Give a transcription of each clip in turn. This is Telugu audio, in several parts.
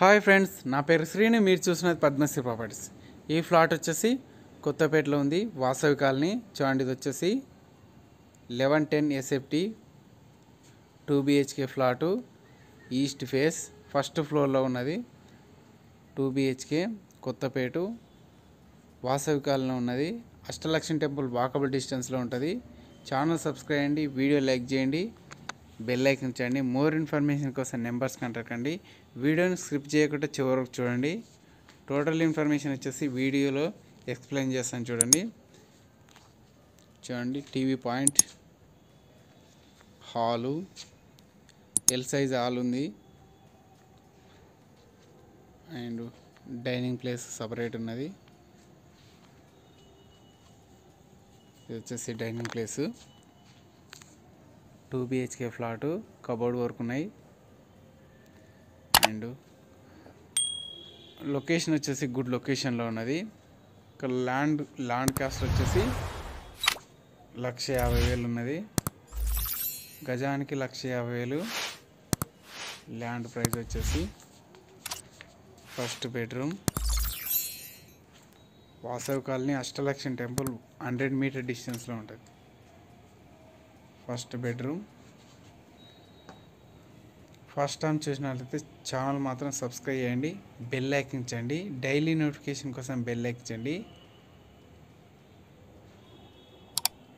హాయ్ ఫ్రెండ్స్, నా పేరు శ్రీని. మీరు చూసినది పద్మశ్రీ ప్రాపర్టీస్. ఈ ఫ్లాట్ వచ్చేసి కొత్తపేటలో ఉంది, వాసవి కాలనీ. చూడండి, ఇది వచ్చేసి 1110 SFT 2 BHK flat, east face, first ఫ్లోర్లో ఉన్నది. 2 BHK కొత్తపేట, వాసవి కాలనీలో ఉన్నది. అష్టలక్ష్మి టెంపుల్ వాకబుల్ డిస్టెన్స్లో ఉంటుంది. ఛానల్ సబ్స్క్రైబ్ చేయండి, వీడియో లైక్ చేయండి, బెల్ ఐకాన్ చేయండి. మోర్ ఇన్ఫర్మేషన్ కోసం నెంబర్స్ కాంటాక్ట్ కండి. వీడియోని స్క్రిప్ట్ చేయకుండా చివరకు చూడండి. టోటల్ ఇన్ఫర్మేషన్ వచ్చేసి వీడియోలో ఎక్స్ప్లెయిన్ చేస్తాను. చూడండి, TV point, hall, L size hall ఉంది, అండ్ డైనింగ్ ప్లేస్ సపరేట్ ఉన్నది. ఇది వచ్చేసి dining place. 2 BHK flat, cupboard work ఉన్నాయి. అండ్ లొకేషన్ వచ్చేసి గుడ్ లొకేషన్లో ఉన్నది. ఇక్కడ ల్యాండ్ కాస్ట్ వచ్చేసి 1,50,000 ఉన్నది. గజానికి 1,50,000 ల్యాండ్ ప్రైస్ వచ్చేసి. First bedroom, Vasavi colony, Ashtalakshmi temple 100 metre డిస్టెన్స్లో ఉంటుంది. First bedroom. ఫస్ట్ టైం చూసినట్లయితే ఛానల్ మాత్రం సబ్స్క్రైబ్ చేయండి, బెల్ ఐకాన్ చేయండి. డైలీ నోటిఫికేషన్ కోసం బెల్ ఐకాన్ చేయండి.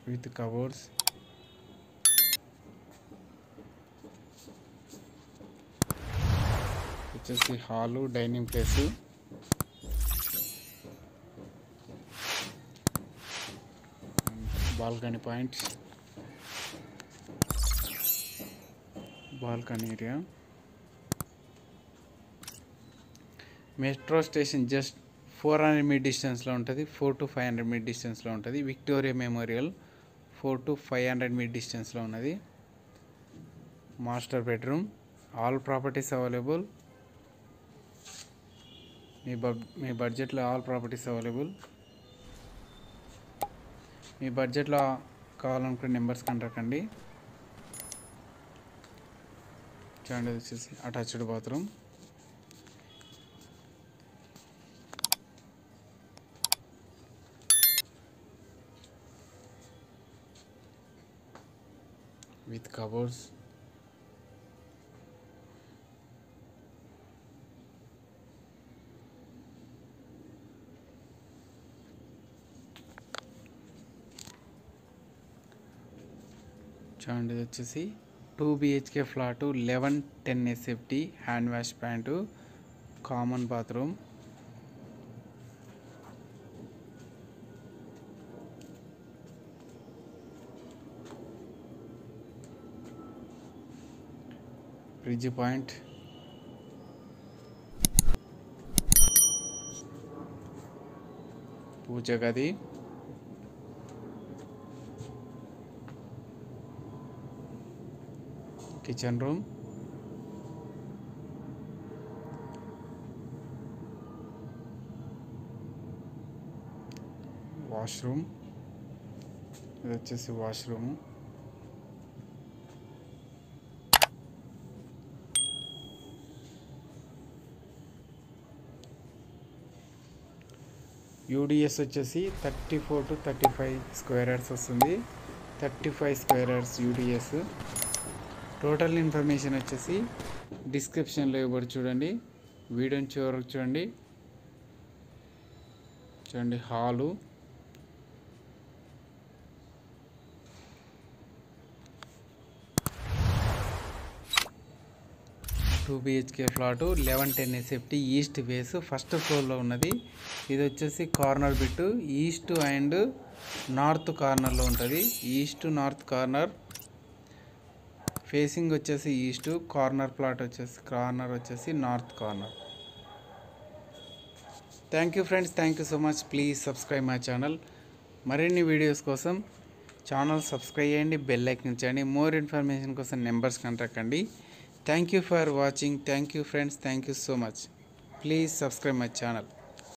విత్ కబోర్డ్స్, వచ్చేసి hall, dining place, balcony point, balcony area. Metro station just 400 metre డిస్టెన్స్లో ఉంటుంది. 4 to 500 మీటర్ డిస్టెన్స్లో ఉంటుంది. విక్టోరియా మెమోరియల్ 4 to 500 మీటర్ డిస్టెన్స్లో ఉన్నది. Master bedroom. All properties available. మీ బడ్జెట్లో ఆల్ ప్రాపర్టీస్ అవైలబుల్. మీ బడ్జెట్లో కావాలనుకునే నెంబర్స్ కాంటాక్ట్ కండి. చూడండి, వచ్చేసి అటాచ్డ్ బాత్రూమ్. With cupboards. చూడండి, ఇది వచ్చేసి 2 BHK flat, 1110 SFT, hand wash ప్యాంటు, common bathroom. Fridge point, puja గది, కిచెన్ రూమ్, వాష్రూమ్. ఇది వచ్చేసి వాష్రూమ్. యూడిఎస్ వచ్చేసి 34 to 35 స్క్వేర్ యార్డ్స్ వస్తుంది. 35 square yards UDS. Total information వచ్చేసి డిస్క్రిప్షన్లో ఇవ్వబడి చూడండి. వీడియోని చివరకు చూడండి. Hall, 2 BHK flat, 1110 SFT, east face, first ఫ్లోర్లో ఉన్నది. ఇది వచ్చేసి corner bit, east and north కార్నర్లో ఉంటుంది. ఈస్ట్ నార్త్ కార్నర్ ఫేసింగ్ వచ్చేసి ఈస్ట్, కార్నర్ ప్లాట్ వచ్చేసి north corner. Thank you friends, thank you so much. Please subscribe my channel. మరిన్ని వీడియోస్ కోసం ఛానల్ సబ్స్క్రైబ్ చేయండి, బెల్ ఐకాన్ చేయండి. మోర్ ఇన్ఫర్మేషన్ కోసం నెంబర్స్ కాంటాక్ట్ కండి. Thank you for watching. Thank you friends. Thank you so much. Please subscribe my channel.